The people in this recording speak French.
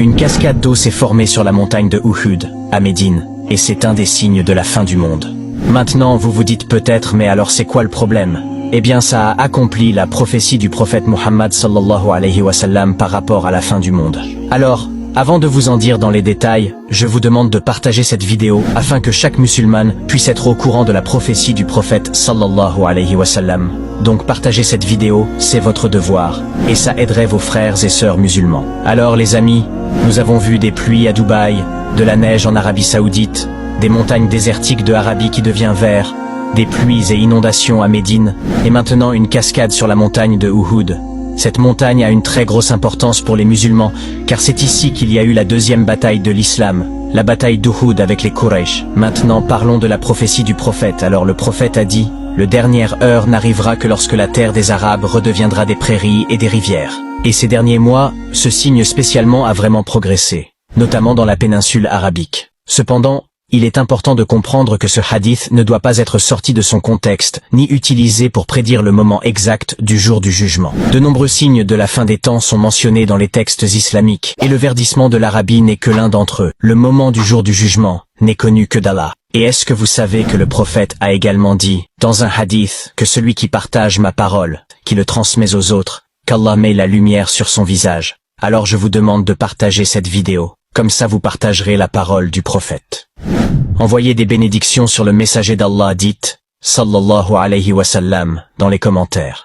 Une cascade d'eau s'est formée sur la montagne de Uhud, à Médine, et c'est un des signes de la fin du monde. Maintenant vous vous dites peut-être mais alors c'est quoi le problème? Eh bien ça a accompli la prophétie du prophète Muhammad sallallahu alayhi wa sallam par rapport à la fin du monde. Alors, avant de vous en dire dans les détails, je vous demande de partager cette vidéo afin que chaque musulman puisse être au courant de la prophétie du prophète sallallahu alayhi wa sallam. Donc partagez cette vidéo, c'est votre devoir, et ça aiderait vos frères et sœurs musulmans. Alors les amis, nous avons vu des pluies à Dubaï, de la neige en Arabie Saoudite, des montagnes désertiques de Arabie qui devient vert, des pluies et inondations à Médine, et maintenant une cascade sur la montagne de Uhud. Cette montagne a une très grosse importance pour les musulmans, car c'est ici qu'il y a eu la deuxième bataille de l'islam, la bataille d'Uhud avec les Quraysh. Maintenant parlons de la prophétie du prophète. Alors le prophète a dit, « Le dernière heure n'arrivera que lorsque la terre des Arabes redeviendra des prairies et des rivières. » Et ces derniers mois, ce signe spécialement a vraiment progressé, notamment dans la péninsule arabique. Cependant, il est important de comprendre que ce hadith ne doit pas être sorti de son contexte, ni utilisé pour prédire le moment exact du jour du jugement. De nombreux signes de la fin des temps sont mentionnés dans les textes islamiques, et le verdissement de l'Arabie n'est que l'un d'entre eux. Le moment du jour du jugement n'est connu que d'Allah. Et est-ce que vous savez que le prophète a également dit, dans un hadith, que celui qui partage ma parole, qui le transmet aux autres, qu'Allah met la lumière sur son visage. Alors je vous demande de partager cette vidéo, comme ça vous partagerez la parole du prophète. Envoyez des bénédictions sur le messager d'Allah, dites, sallallahu alayhi wa sallam, dans les commentaires.